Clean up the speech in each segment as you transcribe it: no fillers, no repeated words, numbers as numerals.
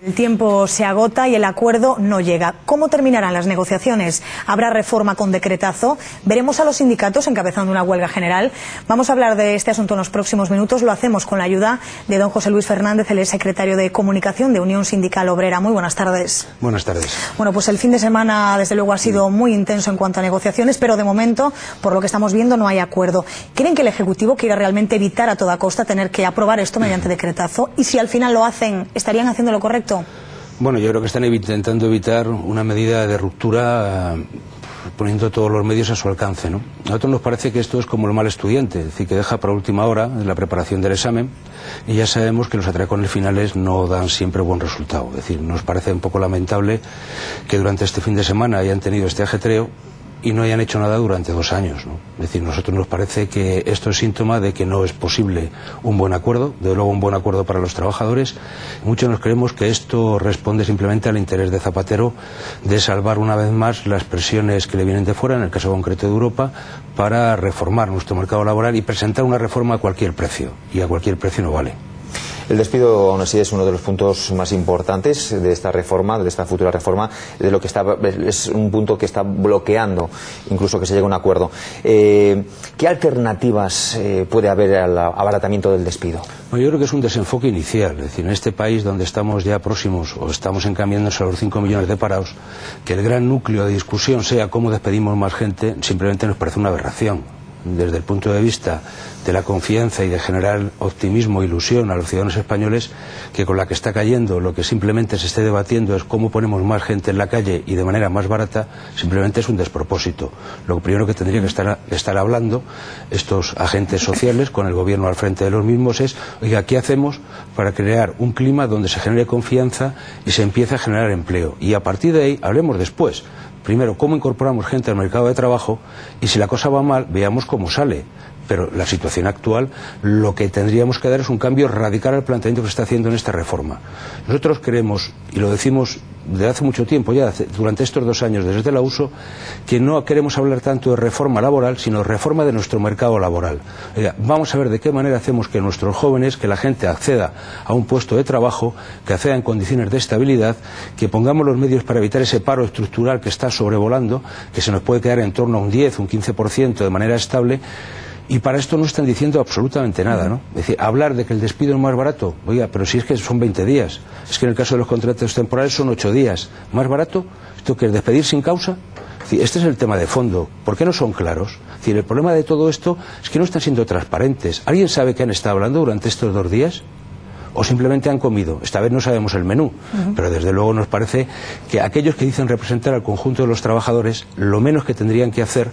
El tiempo se agota y el acuerdo no llega. ¿Cómo terminarán las negociaciones? ¿Habrá reforma con decretazo? Veremos a los sindicatos encabezando una huelga general. Vamos a hablar de este asunto en los próximos minutos. Lo hacemos con la ayuda de don José Luis Fernández, el secretario de Comunicación de Unión Sindical Obrera. Muy buenas tardes. Buenas tardes. Bueno, pues el fin de semana, desde luego, ha sido muy intenso en cuanto a negociaciones, pero de momento, por lo que estamos viendo, no hay acuerdo. ¿Creen que el Ejecutivo quiere realmente evitar a toda costa tener que aprobar esto mediante decretazo? Y si al final lo hacen, ¿estarían haciendo lo correcto? Bueno, yo creo que están intentando evitar una medida de ruptura poniendo todos los medios a su alcance, ¿no? A nosotros nos parece que esto es como el mal estudiante, es decir, que deja para última hora la preparación del examen y ya sabemos que los atracones finales no dan siempre buen resultado. Es decir, nos parece un poco lamentable que durante este fin de semana hayan tenido este ajetreo y no hayan hecho nada durante 2 años, ¿no? Es decir, a nosotros nos parece que esto es síntoma de que no es posible un buen acuerdo, desde luego un buen acuerdo para los trabajadores. Muchos nos creemos que esto responde simplemente al interés de Zapatero de salvar una vez más las presiones que le vienen de fuera, en el caso concreto de Europa, para reformar nuestro mercado laboral y presentar una reforma a cualquier precio, y a cualquier precio no vale. El despido, aún así, es uno de los puntos más importantes de esta reforma, de esta futura reforma, de lo que es un punto que está bloqueando incluso que se llegue a un acuerdo. ¿Qué alternativas puede haber al abaratamiento del despido? Bueno, yo creo que es un desenfoque inicial, es decir, en este país donde estamos ya próximos o estamos encaminándonos a los 5 millones de parados, que el gran núcleo de discusión sea cómo despedimos más gente, simplemente nos parece una aberración. Desde el punto de vista de la confianza y de generar optimismo e ilusión a los ciudadanos españoles, que con la que está cayendo lo que simplemente se esté debatiendo es cómo ponemos más gente en la calle y de manera más barata, simplemente es un despropósito. Lo primero que tendría que estar hablando estos agentes sociales con el gobierno al frente de los mismos es, oiga, ¿qué hacemos para crear un clima donde se genere confianza y se empiece a generar empleo? Y a partir de ahí hablemos después. Primero, cómo incorporamos gente al mercado de trabajo y si la cosa va mal, veamos cómo sale. Pero la situación actual, lo que tendríamos que dar es un cambio radical al planteamiento que se está haciendo en esta reforma. Nosotros creemos, y lo decimos desde hace mucho tiempo ya, durante estos 2 años desde la USO, que no queremos hablar tanto de reforma laboral, sino de reforma de nuestro mercado laboral. Vamos a ver de qué manera hacemos que nuestros jóvenes, que la gente acceda a un puesto de trabajo, que acceda en condiciones de estabilidad, que pongamos los medios para evitar ese paro estructural que está sobrevolando, que se nos puede quedar en torno a un 10, un 15% de manera estable. Y para esto no están diciendo absolutamente nada, ¿no? Es decir, hablar de que el despido es más barato, oiga, pero si es que son 20 días, es que en el caso de los contratos temporales son 8 días, ¿más barato? ¿Esto qué es, despedir sin causa? Es decir, este es el tema de fondo, ¿por qué no son claros? Es decir, el problema de todo esto es que no están siendo transparentes. ¿Alguien sabe qué han estado hablando durante estos 2 días? ¿O simplemente han comido? Esta vez no sabemos el menú, pero desde luego nos parece que aquellos que dicen representar al conjunto de los trabajadores, lo menos que tendrían que hacer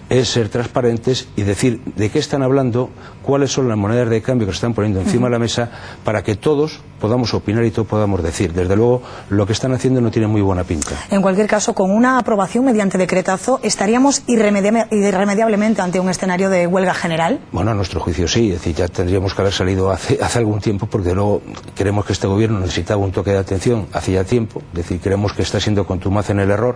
es ser transparentes y decir de qué están hablando, cuáles son las monedas de cambio que se están poniendo encima de la mesa para que todos podamos opinar y todos podamos decir. Desde luego, lo que están haciendo no tiene muy buena pinta. En cualquier caso, con una aprobación mediante decretazo, ¿estaríamos irremediablemente ante un escenario de huelga general? Bueno, a nuestro juicio sí, es decir, ya tendríamos que haber salido hace algún tiempo, porque luego creemos que este gobierno necesitaba un toque de atención hace ya tiempo, es decir, creemos que está siendo contumaz en el error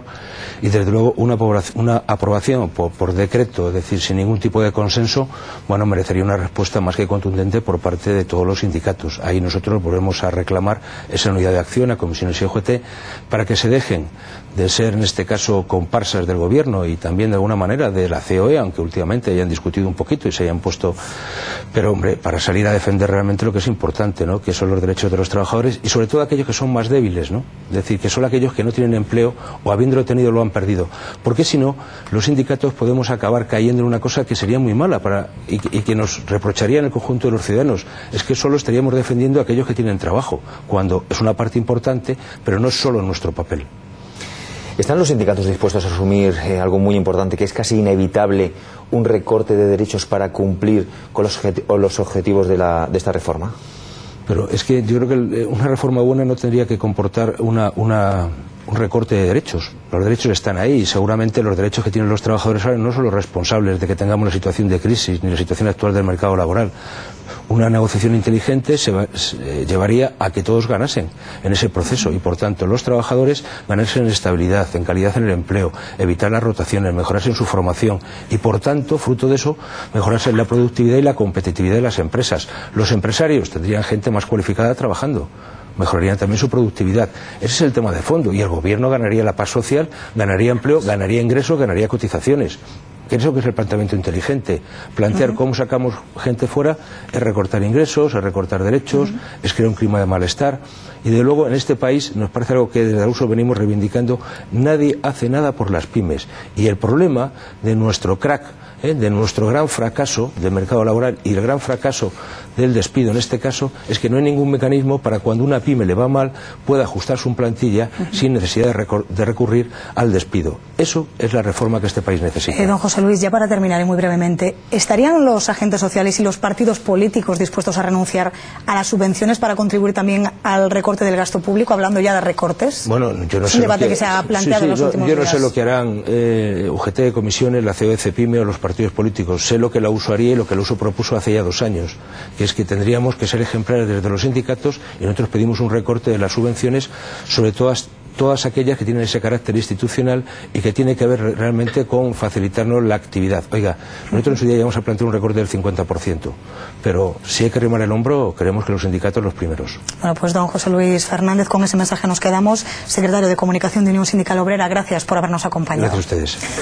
y desde luego una aprobación por decreto, es decir, sin ningún tipo de consenso, bueno, merecería una respuesta más que contundente por parte de todos los sindicatos. Ahí nosotros volvemos a reclamar esa unidad de acción a comisiones y OGT para que se dejen de ser, en este caso, comparsas del gobierno y también de alguna manera de la COE, aunque últimamente hayan discutido un poquito y se hayan puesto, pero hombre, para salir a defender realmente lo que es importante, ¿no? Que son los derechos de los trabajadores y sobre todo aquellos que son más débiles, ¿no? Es decir, que son aquellos que no tienen empleo o habiéndolo tenido lo han perdido, porque si no, los sindicatos podemos acabar cayendo en una cosa que sería muy mala y que nos reprocharía en el conjunto de los ciudadanos, es que solo estaríamos defendiendo a aquellos que tienen trabajo, cuando es una parte importante, pero no es solo nuestro papel. ¿Están los sindicatos dispuestos a asumir algo muy importante, que es casi inevitable, un recorte de derechos para cumplir con los objetivos de esta reforma? Pero es que yo creo que una reforma buena no tendría que comportar un recorte de derechos. Los derechos están ahí y seguramente los derechos que tienen los trabajadores ahora no son los responsables de que tengamos la situación de crisis ni la situación actual del mercado laboral. Una negociación inteligente llevaría a que todos ganasen en ese proceso y por tanto los trabajadores ganasen en estabilidad, en calidad en el empleo, evitar las rotaciones, mejorarse en su formación y por tanto, fruto de eso, mejorarse en la productividad y la competitividad de las empresas. Los empresarios tendrían gente más cualificada trabajando. mejorarían también su productividad. Ese es el tema de fondo, y el gobierno ganaría la paz social, ganaría empleo, ganaría ingresos, ganaría cotizaciones. Eso que es el planteamiento inteligente. Plantear cómo sacamos gente fuera es recortar ingresos, es recortar derechos, es crear un clima de malestar. Y de luego en este país nos parece algo que desde Ayuso venimos reivindicando: nadie hace nada por las pymes. Y el problema de nuestro crack, de nuestro gran fracaso del mercado laboral y el gran fracaso del despido en este caso, es que no hay ningún mecanismo para cuando una pyme le va mal pueda ajustar su plantilla sin necesidad de recurrir al despido. Eso es la reforma que este país necesita. Don José Luis, ya para terminar y muy brevemente, ¿estarían los agentes sociales y los partidos políticos dispuestos a renunciar a las subvenciones para contribuir también al recorte del gasto público, hablando ya de recortes? Bueno, yo no sé. Es un debate que se ha planteado en los últimos días. Yo no sé lo que harán UGT, comisiones, la COE, CEPIME o los partidos políticos. Sé lo que la USO haría y lo que la USO propuso hace ya 2 años, que es que tendríamos que ser ejemplares desde los sindicatos, y nosotros pedimos un recorte de las subvenciones, sobre todas aquellas que tienen ese carácter institucional y que tiene que ver realmente con facilitarnos la actividad. Oiga, nosotros en su día íbamos a plantear un recorte del 50%, pero si hay que arrimar el hombro, creemos que los sindicatos los primeros. Bueno, pues don José Luis Fernández, con ese mensaje nos quedamos. Secretario de Comunicación de Unión Sindical Obrera, gracias por habernos acompañado. Gracias a ustedes.